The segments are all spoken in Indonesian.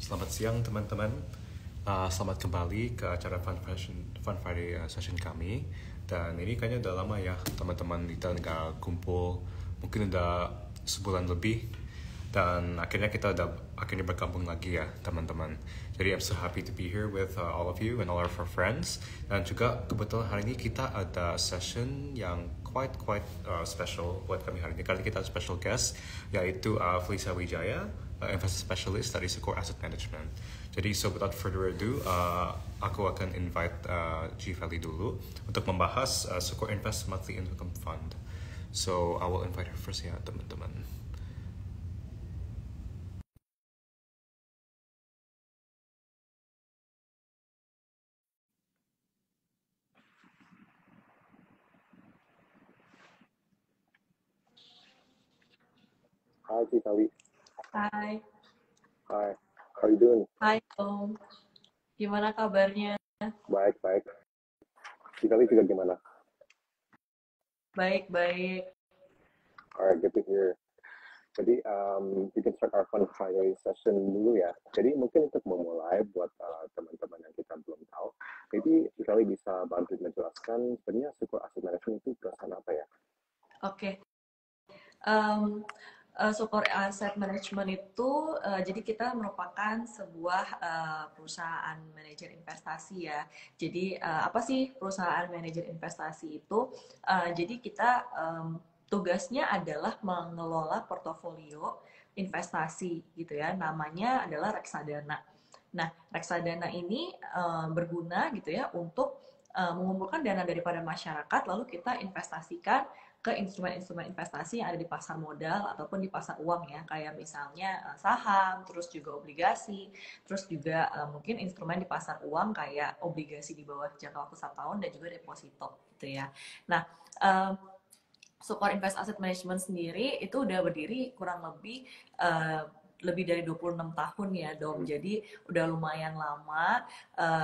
Selamat siang teman-teman. Selamat kembali ke acara Fun Friday session kami. Dan ini kayaknya udah lama ya teman-teman kita nggak kumpul. Mungkin udah sebulan lebih. Dan akhirnya kita udah akhirnya bergabung lagi ya teman-teman. Jadi I'm so happy to be here with all of you and all of our friends. Dan juga kebetulan hari ini kita ada session yang quite special buat kami hari ini. Karena kita ada special guest yaitu Felicia Wijaya, investment specialist dari Secure Asset Management. Jadi so without further ado, aku akan invite G Feli dulu untuk membahas Secure Invest Monthly Income Fund. So I will invite her first ya teman-teman. Hi, Citali. Hai. Hi. How are you doing? Hai Om, gimana kabarnya? Baik. Citali juga gimana? Baik. Alright, good to hear. Jadi, we can start our Fun Friday session dulu ya. Jadi, mungkin untuk memulai buat teman-teman yang kita belum tahu, maybe Citali bisa bantu menjelaskan sebenarnya Secure Asset Management itu perusahaan apa ya? Oke. Secure Asset Management itu, jadi kita merupakan sebuah perusahaan manajer investasi ya. Jadi apa sih perusahaan manajer investasi itu? Jadi kita tugasnya adalah mengelola portofolio investasi gitu ya. Namanya adalah reksadana. Nah, reksadana ini berguna gitu ya untuk mengumpulkan dana daripada masyarakat, lalu kita investasikan ke instrumen-instrumen investasi yang ada di pasar modal ataupun di pasar uang ya, kayak misalnya saham, terus juga obligasi, terus juga mungkin instrumen di pasar uang kayak obligasi di bawah jangka waktu 1 tahun dan juga deposito gitu ya. Nah, Sukor Invest Asset Management sendiri itu udah berdiri kurang lebih dari 26 tahun ya Dom. Jadi udah lumayan lama,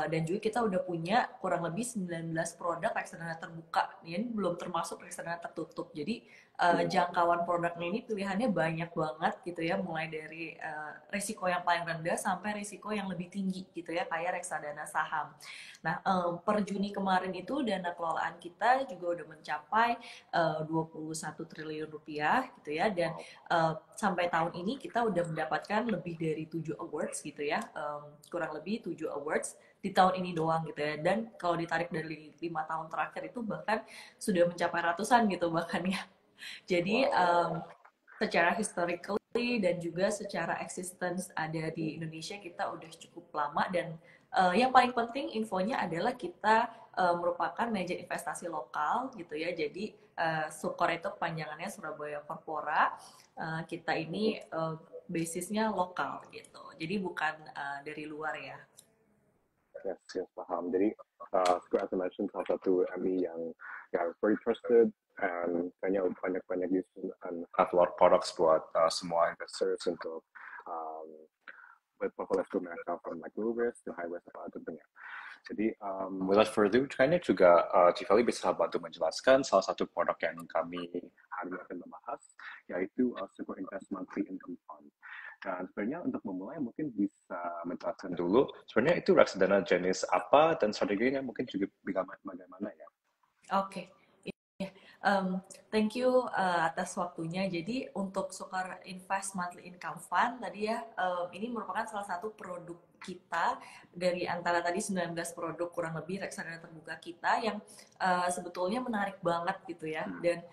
dan juga kita udah punya kurang lebih 19 produk reksadana terbuka. Ini belum termasuk reksadana tertutup. Jadi jangkauan produknya ini pilihannya banyak banget gitu ya, mulai dari risiko yang paling rendah sampai risiko yang lebih tinggi gitu ya, kayak reksadana saham. Nah, per Juni kemarin itu dana kelolaan kita juga udah mencapai 21 triliun rupiah gitu ya, dan sampai tahun ini kita udah mendapatkan lebih dari 7 awards gitu ya, kurang lebih 7 awards di tahun ini doang gitu ya, dan kalau ditarik dari 5 tahun terakhir itu bahkan sudah mencapai ratusan gitu bahkan ya. Jadi secara historically dan juga secara existence ada di Indonesia kita udah cukup lama, dan yang paling penting infonya adalah kita merupakan manajer investasi lokal gitu ya. Jadi Sukor itu panjangannya Surabaya Corpora. Kita ini basisnya lokal gitu. Jadi bukan dari luar ya. Yes, paham. Jadi, Secure Asset Management salah satu MI yang very trusted and kayaknya banyak use and have a lot of products buat semua investors untuk buat portfolio mereka from like low risk to high risk tentunya. Jadi, without further ado, kayaknya juga Civali bisa bantu menjelaskan salah satu produk yang kami hari ini akan membahas, yaitu Secure Invest Monthly Income Fund. Dan sebenarnya untuk memulai mungkin bisa menjelaskan dulu, sebenarnya itu reksadana jenis apa dan strateginya mungkin juga bagaimana ya? Oke. Thank you atas waktunya. Jadi untuk Sukor Invest Monthly Income Fund tadi ya, ini merupakan salah satu produk kita dari antara tadi 19 produk kurang lebih reksadana terbuka kita yang sebetulnya menarik banget gitu ya. Dan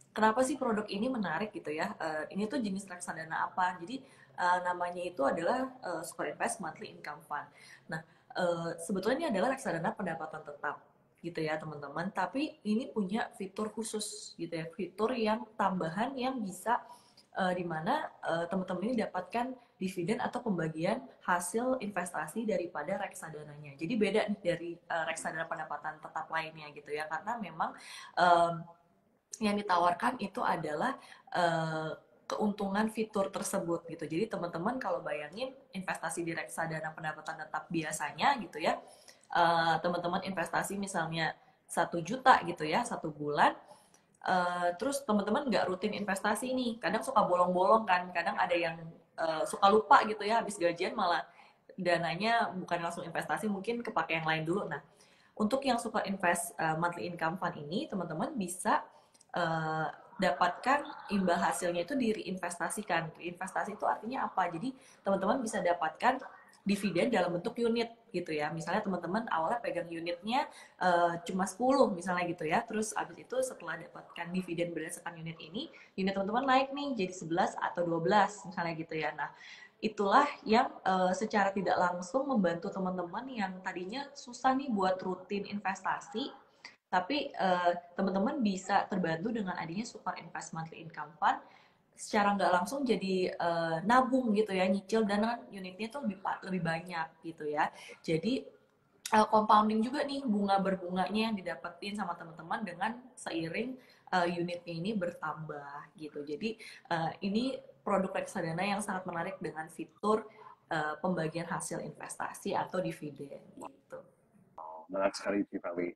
kenapa sih produk ini menarik gitu ya? Ini tuh jenis reksadana apa? Jadi namanya itu adalah Sukor Invest Monthly Income Fund. Nah, sebetulnya ini adalah reksadana pendapatan tetap gitu ya teman-teman, tapi ini punya fitur khusus gitu ya, fitur yang tambahan yang bisa dimana teman-teman ini dapatkan dividen atau pembagian hasil investasi daripada reksadananya. Jadi beda nih dari reksadana pendapatan tetap lainnya gitu ya, karena memang yang ditawarkan itu adalah keuntungan fitur tersebut gitu. Jadi teman-teman kalau bayangin investasi di reksadana pendapatan tetap biasanya gitu ya, teman-teman investasi misalnya 1 juta gitu ya 1 bulan, terus teman-teman nggak rutin investasi nih, kadang suka bolong-bolong kan, kadang ada yang suka lupa gitu ya, habis gajian malah dananya bukan langsung investasi, mungkin kepake yang lain dulu. Nah, untuk yang suka invest monthly income fund ini, teman-teman bisa uh, dapatkan imbal hasilnya itu di reinvestasikan. Reinvestasi itu artinya apa? Jadi teman-teman bisa dapatkan dividen dalam bentuk unit gitu ya. Misalnya teman-teman awalnya pegang unitnya cuma 10 misalnya gitu ya. Terus abis itu setelah dapatkan dividen berdasarkan unit ini, unit teman-teman naik nih jadi 11 atau 12 misalnya gitu ya. Nah, itulah yang secara tidak langsung membantu teman-teman yang tadinya susah nih buat rutin investasi, tapi teman-teman bisa terbantu dengan adanya super invest monthly income fund, secara nggak langsung jadi nabung gitu ya, nyicil dana unitnya tuh lebih banyak gitu ya. Jadi compounding juga nih bunga berbunganya yang didapetin sama teman-teman dengan seiring unitnya ini bertambah gitu. Jadi ini produk reksadana yang sangat menarik dengan fitur pembagian hasil investasi atau dividen gitu. Menarik sekali sih, Feli.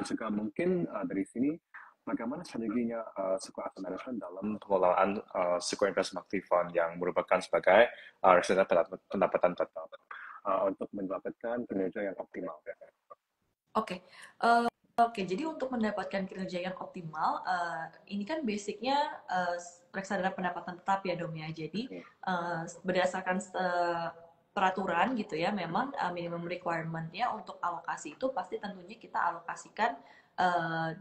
Juga mungkin dari sini, bagaimana strateginya Sequoia Asset Management dalam pengelolaan Sequoia Investment Active Fund yang merupakan sebagai reksadana pendapatan tetap untuk mendapatkan kinerja yang optimal? Oke, Oke, jadi untuk mendapatkan kinerja yang optimal, ini kan basicnya reksadana pendapatan tetap ya Dom ya. Jadi berdasarkan peraturan gitu ya, memang minimum requirement-nya untuk alokasi itu pasti tentunya kita alokasikan 80%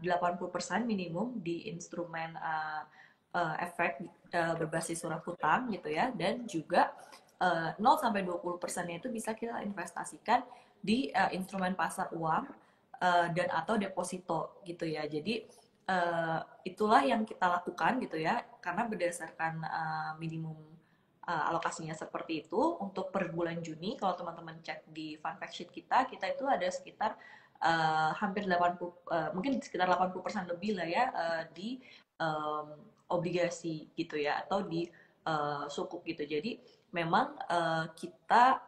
minimum di instrumen efek berbasis surat hutang gitu ya, dan juga 0-20%-nya itu bisa kita investasikan di instrumen pasar uang dan atau deposito gitu ya. Jadi itulah yang kita lakukan gitu ya, karena berdasarkan minimum alokasinya seperti itu. Untuk per bulan Juni kalau teman-teman cek di fund fact sheet kita itu ada sekitar hampir 80 mungkin sekitar 80% lebih lah ya di obligasi gitu ya, atau di sukuk gitu. Jadi memang kita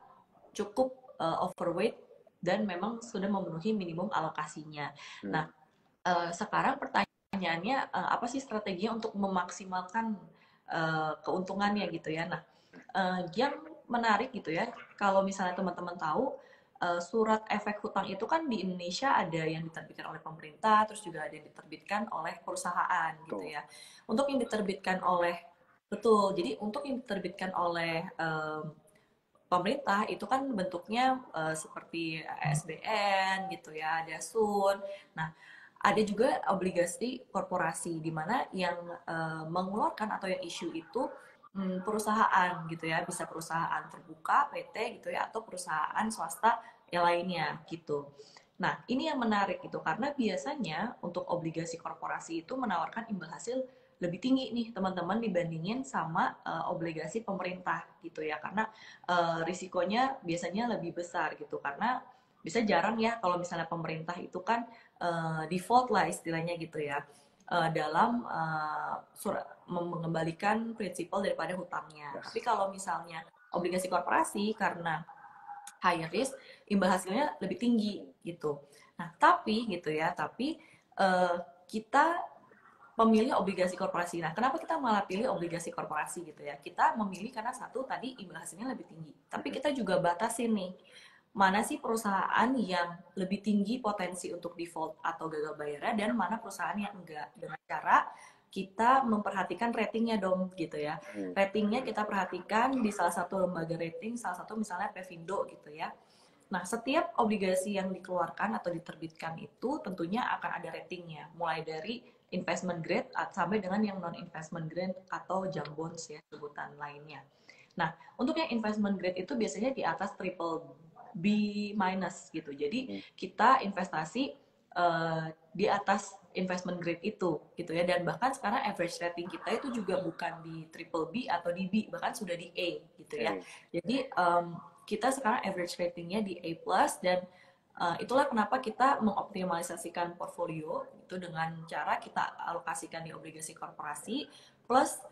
cukup overweight dan memang sudah memenuhi minimum alokasinya. Nah, sekarang pertanyaannya apa sih strateginya untuk memaksimalkan keuntungannya gitu ya. Nah, yang menarik gitu ya, kalau misalnya teman-teman tahu surat efek hutang itu kan di Indonesia ada yang diterbitkan oleh pemerintah, terus juga ada yang diterbitkan oleh perusahaan gitu ya. Untuk yang diterbitkan oleh jadi untuk yang diterbitkan oleh pemerintah itu kan bentuknya seperti ASBN gitu ya, ada SUN. Nah, ada juga obligasi korporasi di mana yang mengeluarkan atau yang issue itu perusahaan gitu ya, bisa perusahaan terbuka PT gitu ya, atau perusahaan swasta yang lainnya gitu. Nah, ini yang menarik gitu, karena biasanya untuk obligasi korporasi itu menawarkan imbal hasil lebih tinggi nih teman-teman dibandingin sama obligasi pemerintah gitu ya, karena risikonya biasanya lebih besar gitu, karena bisa jarang ya kalau misalnya pemerintah itu kan default lah istilahnya gitu ya, dalam mengembalikan prinsipal daripada hutangnya. Yes. Tapi kalau misalnya obligasi korporasi karena high risk, imbal hasilnya lebih tinggi gitu. Nah, tapi gitu ya, kita memilih obligasi korporasi. Nah, kenapa kita malah pilih obligasi korporasi gitu ya? Kita memilih karena satu tadi imbal hasilnya lebih tinggi. Tapi kita juga batasin nih, mana sih perusahaan yang lebih tinggi potensi untuk default atau gagal bayarnya, dan mana perusahaan yang enggak, dengan cara kita memperhatikan ratingnya dong gitu ya. Ratingnya kita perhatikan di salah satu lembaga rating, salah satu misalnya Pevindo gitu ya. Nah, setiap obligasi yang dikeluarkan atau diterbitkan itu tentunya akan ada ratingnya, mulai dari investment grade sampai dengan yang non investment grade atau junk bonds ya sebutan lainnya. Nah, untuk yang investment grade itu biasanya di atas triple B minus gitu. Jadi kita investasi di atas investment grade itu gitu ya, dan bahkan sekarang average rating kita itu juga bukan di triple B atau di B, bahkan sudah di A gitu ya. Jadi kita sekarang average ratingnya di A+, dan itulah kenapa kita mengoptimalisasikan portfolio itu dengan cara kita alokasikan di obligasi korporasi plus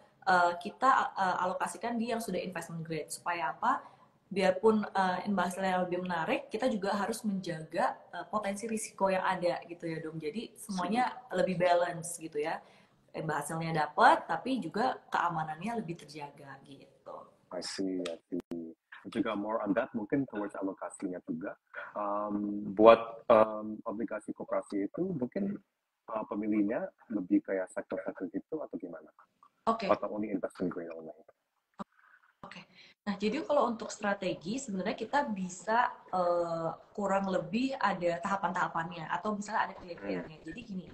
kita alokasikan di yang sudah investment grade. Supaya apa? Biarpun imbasnya lebih menarik, kita juga harus menjaga potensi risiko yang ada gitu ya Dom. Jadi semuanya lebih balance gitu ya. Imbal hasilnya dapat, tapi juga keamanannya lebih terjaga gitu. I see, I see. Juga more on that, mungkin towards alokasinya juga. Buat obligasi koperasi itu mungkin pemilihnya lebih kayak sektor-sektor gitu atau gimana? Oke. Atau only invest in green only? Oke. Nah, jadi kalau untuk strategi sebenarnya kita bisa kurang lebih ada tahapan-tahapannya atau misalnya ada kriteria. Jadi gini,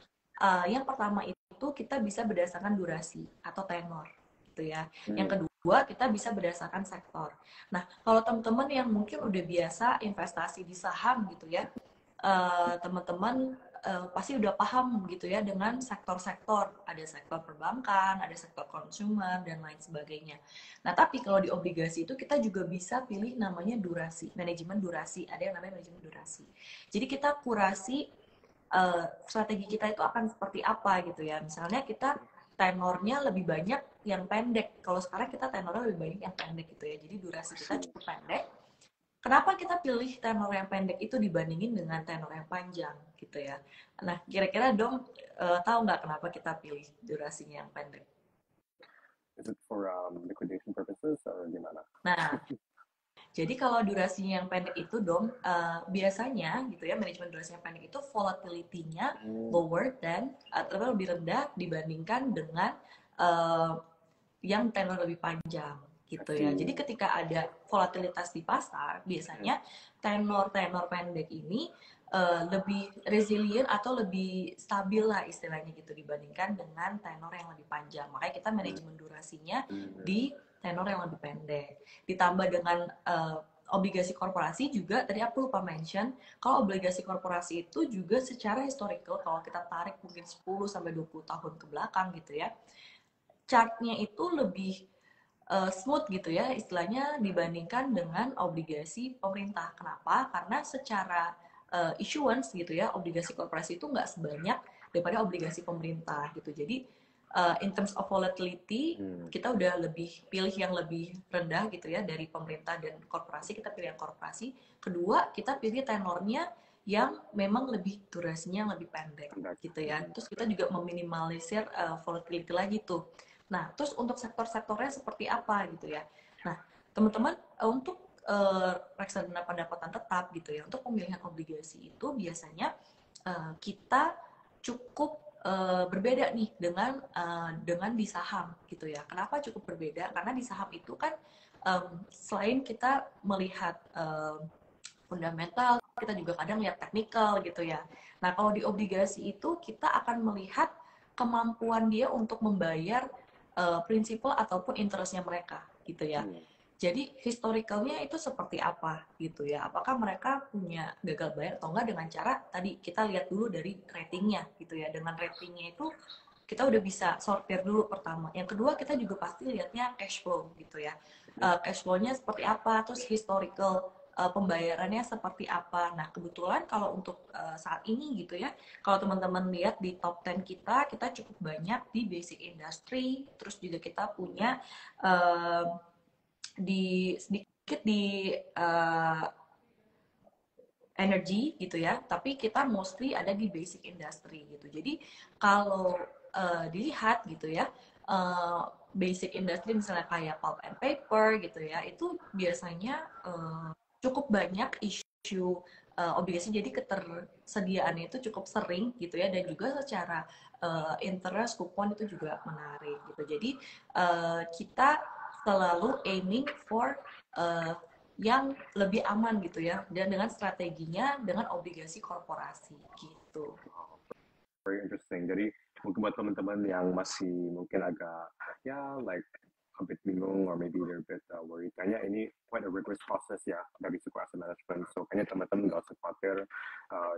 yang pertama itu kita bisa berdasarkan durasi atau tenor, gitu ya. Yang kedua kita bisa berdasarkan sektor. Nah, kalau teman-teman yang mungkin udah biasa investasi di saham gitu ya, teman-teman pasti udah paham gitu ya dengan sektor-sektor, ada sektor perbankan, ada sektor konsumer dan lain sebagainya. Nah, tapi kalau di obligasi itu kita juga bisa pilih namanya durasi, manajemen durasi, ada yang namanya manajemen durasi. Jadi kita kurasi strategi kita itu akan seperti apa gitu ya. Misalnya kita tenornya lebih banyak yang pendek. Kalau sekarang kita tenornya lebih banyak yang pendek gitu ya. Jadi durasi kita cukup pendek. Kenapa kita pilih tenor yang pendek itu dibandingin dengan tenor yang panjang gitu ya? Nah, kira-kira dong tahu nggak kenapa kita pilih durasinya yang pendek? Is it for liquidation purposes or gimana? Nah, jadi kalau durasinya yang pendek itu dong, biasanya gitu ya, manajemen durasi yang pendek itu volatility-nya lower dan atau lebih rendah dibandingkan dengan yang tenor lebih panjang gitu ya. Jadi ketika ada volatilitas di pasar, biasanya tenor-tenor pendek ini lebih resilient atau lebih stabil lah istilahnya gitu dibandingkan dengan tenor yang lebih panjang. Makanya kita manajemen durasinya di tenor yang lebih pendek. Ditambah dengan obligasi korporasi juga, tadi aku lupa mention, kalau obligasi korporasi itu juga secara historical, kalau kita tarik mungkin 10-20 tahun ke belakang gitu ya, chartnya itu lebih smooth gitu ya istilahnya dibandingkan dengan obligasi pemerintah. Kenapa? Karena secara issuance gitu ya obligasi korporasi itu nggak sebanyak daripada obligasi pemerintah gitu. Jadi in terms of volatility kita udah lebih pilih yang lebih rendah gitu ya dari pemerintah dan korporasi, kita pilih yang korporasi. Kedua kita pilih tenornya yang memang lebih durasinya lebih pendek gitu ya. Terus kita juga meminimalisir volatility lagi tuh. Nah, terus untuk sektor-sektornya seperti apa gitu ya. Nah, teman-teman untuk reksadana pendapatan tetap gitu ya, untuk pemilihan obligasi itu biasanya kita cukup berbeda nih dengan di saham gitu ya. Kenapa cukup berbeda? Karena di saham itu kan selain kita melihat fundamental, kita juga kadang lihat teknikal gitu ya. Nah, kalau di obligasi itu kita akan melihat kemampuan dia untuk membayar prinsipal ataupun interestnya mereka gitu ya. Jadi historicalnya itu seperti apa gitu ya? Apakah mereka punya gagal bayar atau enggak dengan cara tadi kita lihat dulu dari ratingnya gitu ya. Dengan ratingnya itu kita udah bisa sortir dulu pertama. Yang kedua kita juga pasti lihatnya cash flow gitu ya. Cash flow-nya seperti apa, terus historical pembayarannya seperti apa. Nah, kebetulan kalau untuk saat ini gitu ya, kalau teman-teman lihat di top 10 kita cukup banyak di basic industry, terus juga kita punya sedikit di energy gitu ya, tapi kita mostly ada di basic industry gitu. Jadi kalau dilihat gitu ya, basic industry misalnya kayak pulp and paper gitu ya, itu biasanya cukup banyak isu obligasi, jadi ketersediaannya itu cukup sering gitu ya, dan juga secara interest kupon itu juga menarik gitu. Jadi kita selalu aiming for yang lebih aman gitu ya, dan dengan strateginya dengan obligasi korporasi gitu. Very interesting. Jadi mungkin buat teman-teman yang masih mungkin agak like a bit bingung or maybe they're a bit worried, kayaknya ini quite a rigorous process ya dari suku asset management. So kayaknya teman-teman nggak usah khawatir.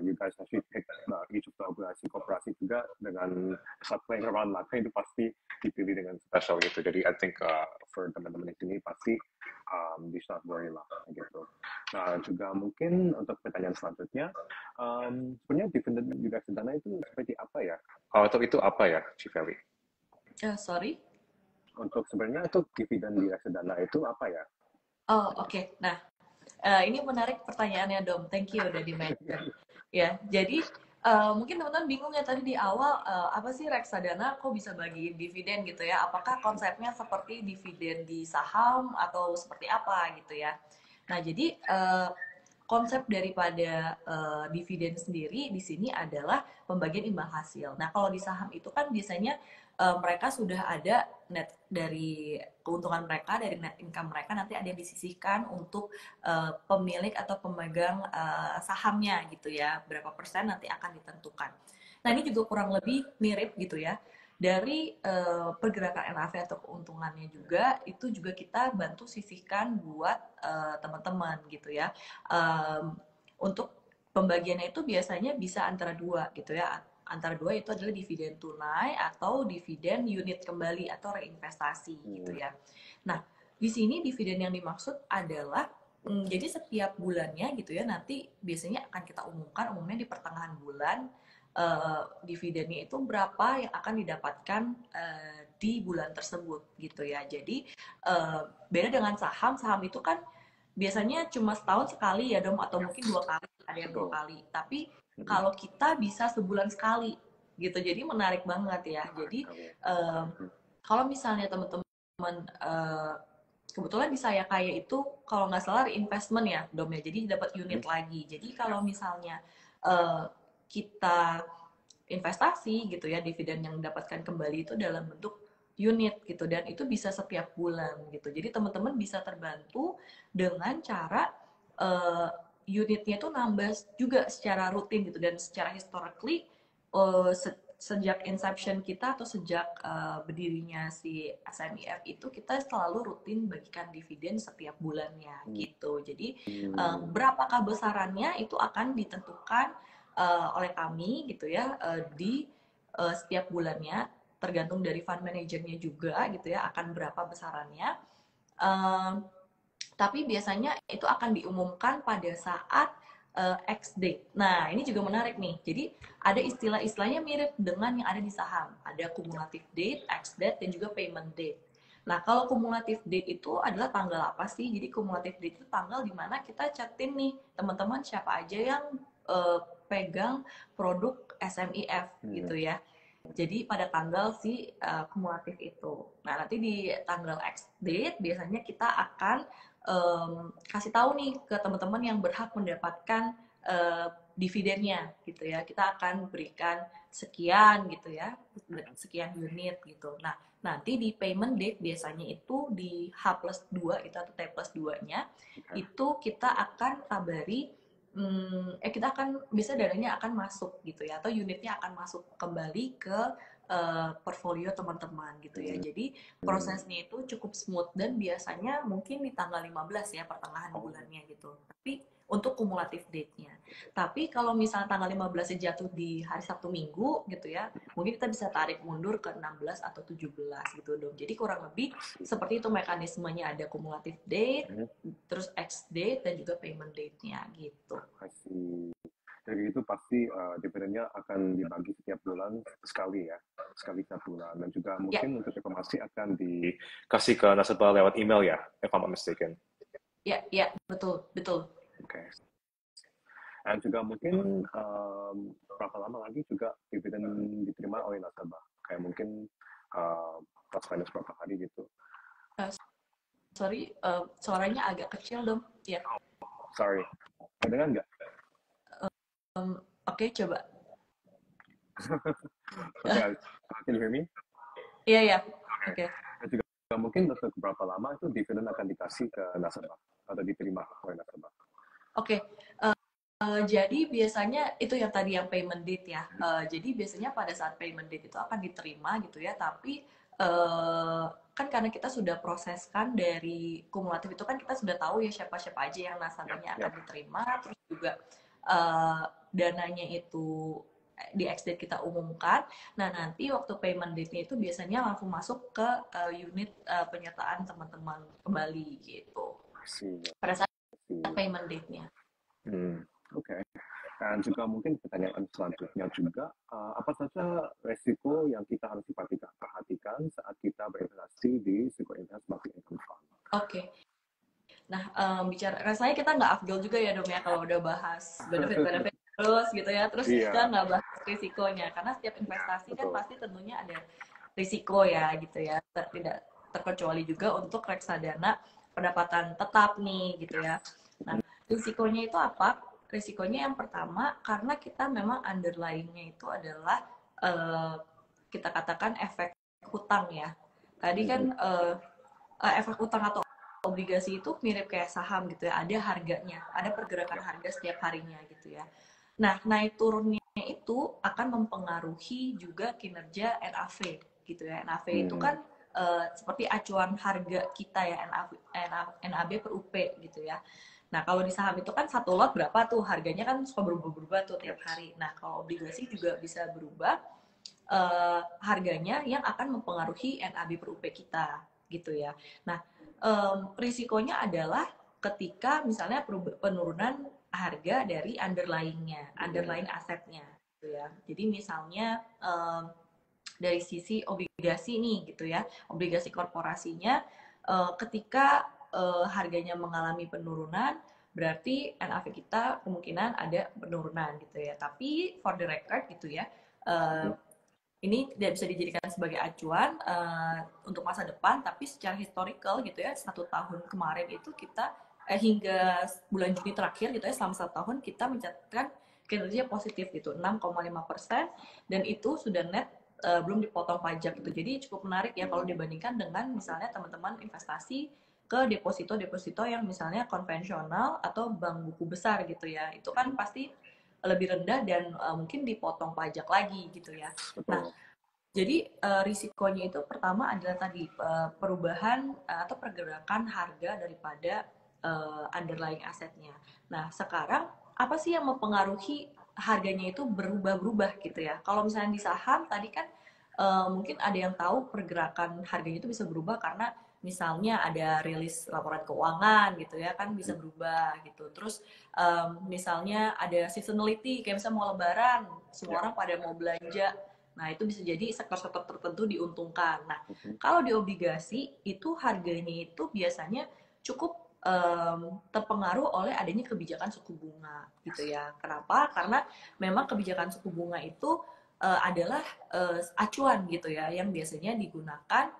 You guys actually pick each of the obligasi korporasi juga dengan start playing around lah. Itu pasti dipilih dengan special gitu. Jadi I think for teman-teman di sini pasti you should not worry lah gitu. Nah juga mungkin untuk pertanyaan selanjutnya, sebenarnya dividen di reksadana itu seperti apa ya? Atau itu apa ya, Civeli? Sorry? Untuk sebenarnya itu dividen di reksadana itu apa ya? Oh oke. Nah ini menarik pertanyaannya Dom. Thank you udah di-mention. Ya jadi mungkin teman-teman bingung ya tadi di awal apa sih reksadana kok bisa bagiin dividen gitu ya? Apakah konsepnya seperti dividen di saham atau seperti apa gitu ya? Nah jadi konsep daripada dividen sendiri di sini adalah pembagian imbal hasil. Nah, kalau di saham itu kan biasanya mereka sudah ada net dari keuntungan mereka, dari net income mereka nanti ada yang disisihkan untuk pemilik atau pemegang sahamnya gitu ya. Berapa persen nanti akan ditentukan. Nah, ini juga kurang lebih mirip gitu ya. Dari pergerakan NAV atau keuntungannya juga itu juga kita bantu sisihkan buat teman-teman gitu ya. Untuk pembagiannya itu biasanya bisa antara dua gitu ya. Antara dua itu adalah dividen tunai atau dividen unit kembali atau reinvestasi gitu ya. Nah, di sini dividen yang dimaksud adalah jadi setiap bulannya gitu ya nanti biasanya akan kita umumkan umumnya di pertengahan bulan dividennya itu berapa yang akan didapatkan di bulan tersebut gitu ya. Jadi beda dengan saham, saham itu kan biasanya cuma setahun sekali ya dong atau mungkin 2 kali, ada yang 2 kali. Tapi kalau kita bisa sebulan sekali gitu, jadi menarik banget ya. Jadi kalau misalnya teman-teman kebetulan di Saya Kaya itu kalau nggak salah investment ya dom ya, jadi dapat unit lagi. Jadi kalau misalnya kita investasi gitu ya, dividen yang didapatkan kembali itu dalam bentuk unit gitu dan itu bisa setiap bulan gitu. Jadi teman-teman bisa terbantu dengan cara unitnya itu nambah juga secara rutin gitu dan secara historically sejak inception kita atau sejak berdirinya si SMIF itu kita selalu rutin bagikan dividen setiap bulannya gitu. Jadi berapakah besarannya itu akan ditentukan oleh kami gitu ya di setiap bulannya tergantung dari fund manajernya juga gitu ya akan berapa besarannya. Tapi biasanya itu akan diumumkan pada saat X date. Nah, ini juga menarik nih. Jadi ada istilah-istilahnya mirip dengan yang ada di saham. Ada cumulative date, X date, dan juga payment date. Nah, kalau cumulative date itu adalah tanggal apa sih? Jadi cumulative date itu tanggal di mana kita catin nih teman-teman siapa aja yang pegang produk SMIF gitu ya. Jadi pada tanggal si kumulatif itu. Nah nanti di tanggal X date biasanya kita akan kasih tahu nih ke teman-teman yang berhak mendapatkan dividennya gitu ya. Kita akan berikan sekian gitu ya, sekian unit gitu. Nah nanti di payment date biasanya itu di H+2 itu atau T+2-nya itu kita akan kabari kita akan bisa dananya akan masuk gitu ya atau unitnya akan masuk kembali ke portfolio teman-teman gitu ya. Jadi prosesnya itu cukup smooth dan biasanya mungkin di tanggal 15 ya pertengahan bulannya gitu. Tapi untuk kumulatif date-nya. Tapi kalau misalnya tanggal 15 jatuh di hari Sabtu Minggu gitu ya, mungkin kita bisa tarik mundur ke 16 atau 17 gitu dong. Jadi kurang lebih seperti itu mekanismenya, ada kumulatif date, terus X date dan juga payment date-nya gitu. Jadi itu pasti dividennya akan dibagi setiap bulan sekali ya, sekali setiap bulan. Dan juga mungkin untuk informasi akan dikasih ke nasabah lewat email ya, if I'm not mistaken. Ya, betul. Oke. Dan juga mungkin berapa lama lagi juga dividen diterima oleh nasabah? Kayak mungkin plus minus berapa hari gitu. Sorry, suaranya agak kecil dong. Ya. Sorry, kedengan nggak? Oke, coba. Okay, can you hear me? Iya. Oke. Juga mungkin untuk berapa lama itu dividen akan dikasih ke nasabah atau diterima oleh nasabah? Oke. Jadi biasanya itu yang tadi yang payment date ya. Jadi biasanya pada saat payment date itu akan diterima gitu ya. Tapi kan karena kita sudah proseskan dari kumulatif itu kan kita sudah tahu ya siapa-siapa aja yang nasabahnya akan diterima. Terus juga dananya itu di X date kita umumkan. Nah nanti waktu payment date-nya itu biasanya langsung masuk ke unit penyertaan teman-teman kembali gitu. Pada saat payment date-nya. Oke. Dan juga mungkin pertanyaan selanjutnya juga, apa saja resiko yang kita harus perhatikan saat kita berinvestasi di Sequoia Multi Income Fund? Oke. Nah, bicara rasanya kita nggak afdol juga ya dong ya kalau udah bahas benefit terus gitu ya, terus kita Iya, nggak bahas risikonya, karena setiap investasi kan betul. pasti tentunya ada risiko ya gitu ya, tidak terkecuali juga untuk reksadana pendapatan tetap nih gitu ya. Nah, risikonya itu apa? Risikonya yang pertama karena kita memang underlying-nya itu adalah eh, kita katakan efek hutang ya. Tadi kan Mhm. efek hutang atau obligasi itu mirip kayak saham gitu ya, ada harganya, ada pergerakan Ya. harga setiap harinya gitu ya. Nah, naik turunnya itu akan mempengaruhi juga kinerja NAV gitu ya. NAV itu Hmm. kan seperti acuan harga kita ya, NAB per UP gitu ya. Nah, kalau di saham itu kan satu lot berapa tuh, harganya kan suka berubah-ubah tuh tiap Yes. hari. Nah, kalau obligasi juga bisa berubah harganya yang akan mempengaruhi NAB per UP kita gitu ya. Nah, risikonya adalah ketika misalnya penurunan harga dari underlying-nya, underlying asetnya gitu ya. Jadi misalnya dari sisi obligasi nih gitu ya, obligasi korporasinya ketika harganya mengalami penurunan, berarti NAV kita kemungkinan ada penurunan gitu ya. Tapi for the record gitu ya, uh, Mhm. ini tidak bisa dijadikan sebagai acuan untuk masa depan, tapi secara historical gitu ya, 1 tahun kemarin itu kita hingga bulan Juni terakhir gitu ya, selama 1 tahun kita mencatatkan kinerja positif gitu, 6,5%, dan itu sudah net belum dipotong pajak gitu. Jadi cukup menarik ya kalau dibandingkan dengan misalnya teman-teman investasi ke deposito-deposito yang misalnya konvensional atau bank buku besar gitu ya. Itu kan pasti lebih rendah dan mungkin dipotong pajak lagi gitu ya. Nah, Betul. jadi risikonya itu pertama adalah tadi perubahan atau pergerakan harga daripada underlying asetnya. Nah, sekarang apa sih yang mempengaruhi harganya itu berubah-berubah gitu ya? Kalau misalnya di saham tadi kan mungkin ada yang tahu pergerakan harganya itu bisa berubah karena misalnya ada rilis laporan keuangan gitu ya, kan bisa berubah gitu. Terus misalnya ada seasonality kayak misalnya mau lebaran, semua Ya. orang pada mau belanja. Nah, itu bisa jadi sektor-sektor tertentu diuntungkan. Nah, Mhm. kalau di obligasi itu harganya itu biasanya cukup terpengaruh oleh adanya kebijakan suku bunga gitu ya. Kenapa? Karena memang kebijakan suku bunga itu adalah acuan gitu ya, yang biasanya digunakan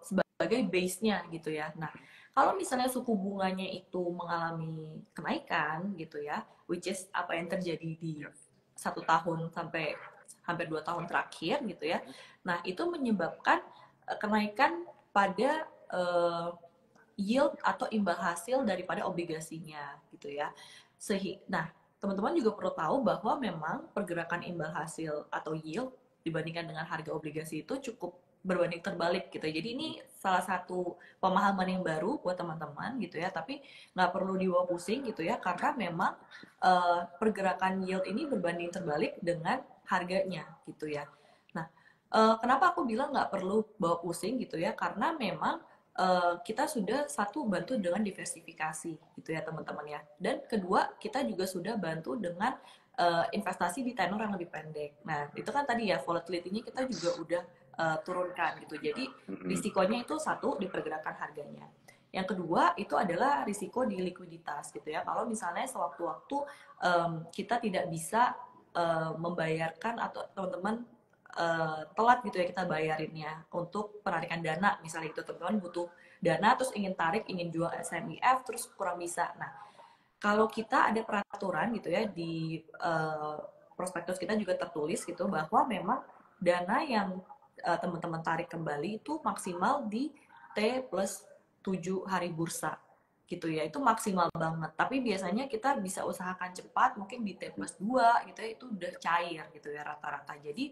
sebagai base-nya gitu ya. Nah, kalau misalnya suku bunganya itu mengalami kenaikan gitu ya, which is apa yang terjadi di Ya. 1 tahun sampai hampir 2 tahun terakhir gitu ya. Nah, itu menyebabkan kenaikan pada yield atau imbal hasil daripada obligasinya gitu ya. Nah, teman-teman juga perlu tahu bahwa memang pergerakan imbal hasil atau yield dibandingkan dengan harga obligasi itu cukup berbanding terbalik gitu. Jadi ini salah satu pemahaman yang baru buat teman-teman gitu ya. Tapi nggak perlu dibawa pusing gitu ya, karena memang pergerakan yield ini berbanding terbalik dengan harganya gitu ya. Nah, kenapa aku bilang nggak perlu bawa pusing gitu ya? Karena memang kita sudah satu bantu dengan diversifikasi gitu ya teman-teman ya, dan kedua kita juga sudah bantu dengan investasi di tenor yang lebih pendek. Nah itu kan tadi ya volatility-nya kita juga udah turunkan gitu, jadi Mhm. risikonya itu satu di pergerakan harganya, yang kedua itu adalah risiko di likuiditas gitu ya. Kalau misalnya sewaktu-waktu kita tidak bisa membayarkan atau teman-teman telat gitu ya kita bayarinnya untuk penarikan dana, misalnya gitu teman-teman butuh dana terus ingin tarik, ingin jual SMIF terus kurang bisa. Nah, kalau kita ada peraturan gitu ya di prospektus kita juga tertulis gitu bahwa memang dana yang teman-teman tarik kembali itu maksimal di T plus 7 hari bursa gitu ya, itu maksimal banget. Tapi biasanya kita bisa usahakan cepat, mungkin di T plus 2 gitu ya, itu udah cair gitu ya rata-rata. Jadi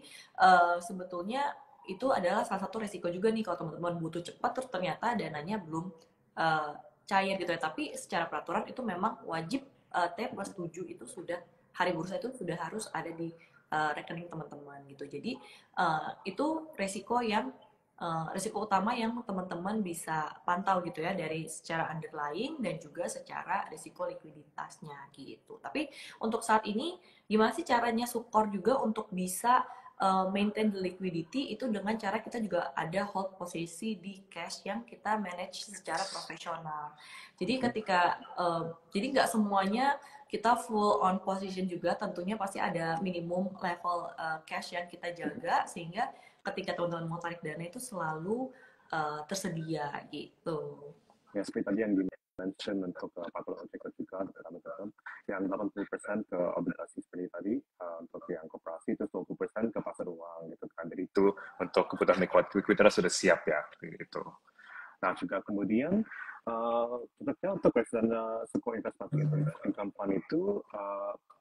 sebetulnya itu adalah salah satu resiko juga nih kalau teman-teman butuh cepat terus ternyata dananya belum uh, cair gitu ya. Tapi secara peraturan itu memang wajib T plus 7 itu sudah, hari bursa itu sudah harus ada di rekening teman-teman gitu. Jadi itu resiko yang risiko utama yang teman-teman bisa pantau gitu ya, dari secara underlying dan juga secara risiko likuiditasnya gitu. Tapi untuk saat ini gimana sih caranya Sukor juga untuk bisa maintain the liquidity itu dengan cara kita juga ada hold posisi di cash yang kita manage secara profesional. Jadi jadi nggak semuanya kita full on position juga, tentunya pasti ada minimum level cash yang kita jaga sehingga ketika teman-teman mau tarik dana itu selalu tersedia gitu. Ya, seperti tadi yang di-mention untuk portfolio objek juga teman-teman, yang 80% ke obligasi seperti tadi, untuk yang koperasi itu 20% ke pasar uang gitu kan. Jadi itu untuk kebutuhan likuiditas sudah siap ya gitu. Nah juga kemudian cocoknya untuk reksadana Suko Investasi Income Fund itu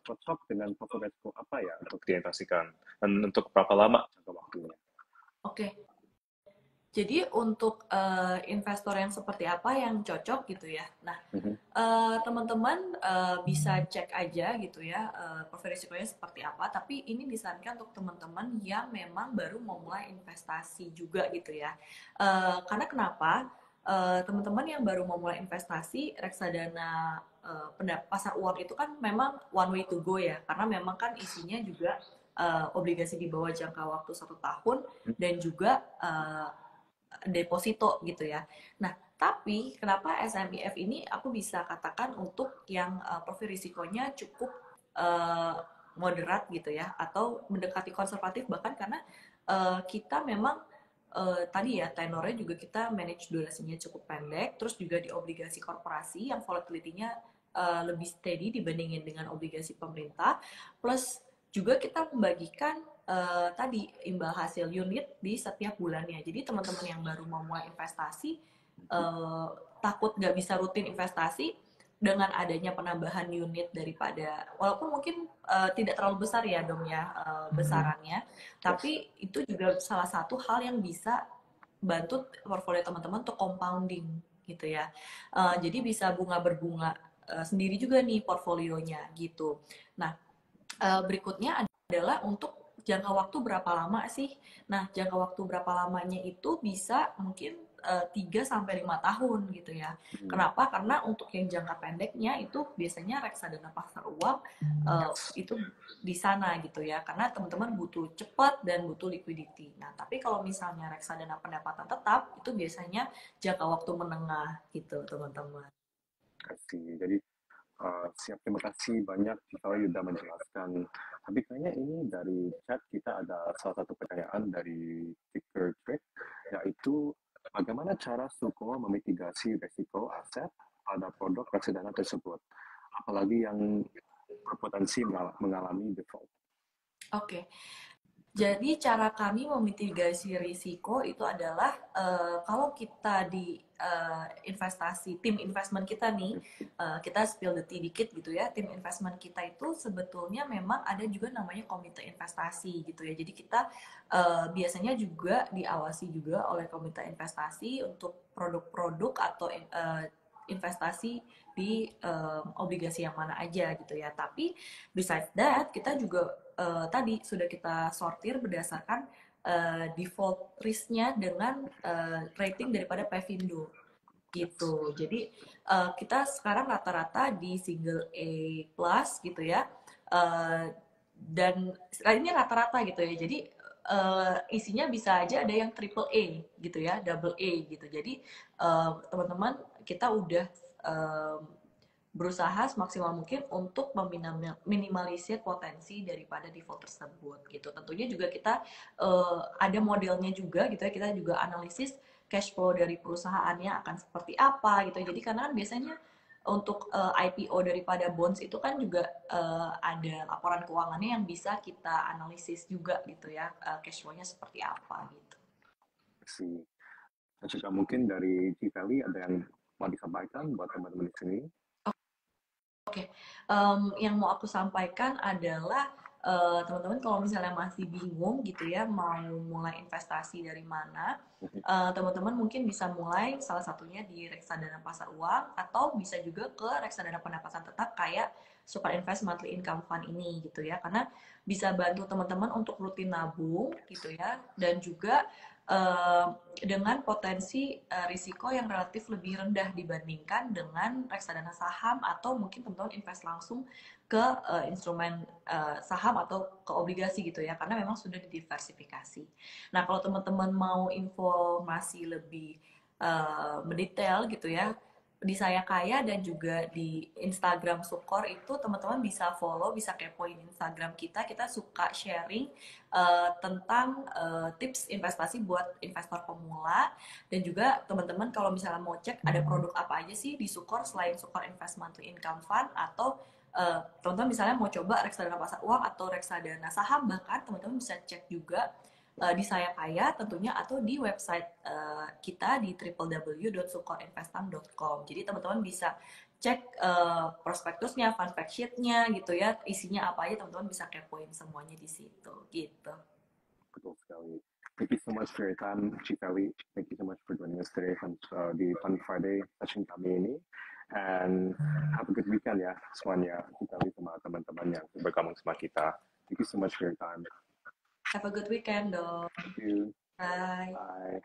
cocok dengan portfolio risiko apa ya untuk diinvestasikan dan untuk berapa lama jangka waktunya? Oke. Jadi untuk investor yang seperti apa yang cocok gitu ya. Nah, teman-teman bisa cek aja gitu ya profil risikonya seperti apa. Tapi ini disarankan untuk teman-teman yang memang baru mau mulai investasi juga gitu ya. Karena kenapa? Teman-teman yang baru mau mulai investasi reksadana pasar uang itu kan memang one way to go ya. Karena memang kan isinya juga obligasi di bawah jangka waktu 1 tahun dan juga deposito gitu ya. Nah, tapi kenapa SMIF ini aku bisa katakan untuk yang profil risikonya cukup moderat gitu ya, atau mendekati konservatif bahkan karena kita memang tadi ya tenornya juga kita manage durasinya cukup pendek, terus juga di obligasi korporasi yang volatility-nya lebih steady dibandingin dengan obligasi pemerintah, plus juga kita membagikan tadi imbal hasil unit di setiap bulannya. Jadi teman-teman yang baru mau mulai investasi takut nggak bisa rutin investasi dengan adanya penambahan unit daripada walaupun mungkin tidak terlalu besar ya Dom ya besarannya, tapi itu juga salah satu hal yang bisa bantu portfolio teman-teman untuk compounding gitu ya. Jadi bisa bunga berbunga sendiri juga nih portfolionya gitu. Nah, berikutnya adalah untuk jangka waktu berapa lama sih? Nah, jangka waktu berapa lamanya itu bisa mungkin 3-5 tahun gitu ya. Kenapa? Karena untuk yang jangka pendeknya itu biasanya reksadana pasar uang itu di sana gitu ya. Karena teman-teman butuh cepat dan butuh liquidity. Nah, tapi kalau misalnya reksadana pendapatan tetap itu biasanya jangka waktu menengah gitu, teman-teman. Jadi siap, terima kasih banyak Victoria sudah menjelaskan. Tapi kayaknya ini dari chat kita ada salah satu pertanyaan dari Victor Trick, yaitu bagaimana cara Suko memitigasi resiko aset pada produk reksadana tersebut, apalagi yang berpotensi mengalami default. Oke. Jadi cara kami memitigasi risiko itu adalah kalau kita di investasi, tim investment kita nih, kita spill the tea dikit gitu ya, tim investment kita itu sebetulnya memang ada juga namanya komite investasi gitu ya. Jadi kita biasanya juga diawasi juga oleh komite investasi untuk produk-produk atau investasi di obligasi yang mana aja gitu ya. Tapi besides that, kita juga tadi sudah kita sortir berdasarkan default risk-nya dengan rating daripada Pevindo gitu. Jadi kita sekarang rata-rata di single A plus gitu ya. Dan lainnya rata-rata gitu ya. Jadi isinya bisa aja ada yang triple A gitu ya, double A gitu. Jadi teman-teman kita udah berusaha semaksimal mungkin untuk meminimalisir potensi daripada default tersebut gitu. Tentunya juga kita ada modelnya juga gitu ya, kita juga analisis cash flow dari perusahaannya akan seperti apa gitu. Jadi karena kan biasanya untuk IPO daripada bonds itu kan juga ada laporan keuangannya yang bisa kita analisis juga gitu ya, cash flow-nya seperti apa gitu. Dan juga mungkin dari Cipeli ada yang mau disampaikan buat teman-teman di sini. Oke, yang mau aku sampaikan adalah teman-teman kalau misalnya masih bingung gitu ya mau mulai investasi dari mana, teman-teman mungkin bisa mulai salah satunya di reksadana pasar uang atau bisa juga ke reksadana pendapatan tetap kayak Super Invest Monthly Income Fund ini gitu ya, karena bisa bantu teman-teman untuk rutin nabung gitu ya, dan juga dengan potensi risiko yang relatif lebih rendah dibandingkan dengan reksadana saham atau mungkin teman-teman invest langsung ke instrumen saham atau ke obligasi gitu ya, karena memang sudah didiversifikasi. Nah, kalau teman-teman mau informasi lebih mendetail gitu ya, di Saya Kaya dan juga di Instagram Sukor itu teman-teman bisa follow, bisa kepoin Instagram kita. Kita suka sharing tentang tips investasi buat investor pemula, dan juga teman-teman kalau misalnya mau cek ada produk apa aja sih di Sukor selain Sukor Investment to Income Fund, atau teman-teman misalnya mau coba reksadana pasar uang atau reksadana saham, bahkan teman-teman bisa cek juga di Saya Kaya tentunya, atau di website kita di www.sukorinvestam.com. Jadi teman-teman bisa cek prospektusnya, fund fact sheet-nya gitu ya, isinya apa aja, teman-teman bisa kepoin semuanya di situ gitu. Betul sekali. Thank you so much for your time, Chief Ellie. Thank you so much for joining us today di Fun Friday session kami ini. And have a good weekend ya semuanya, Chief Ellie sama teman-teman yang bergabung sama kita. Thank you so much for your time. Have a good weekend dong. Thank you. Bye. Bye.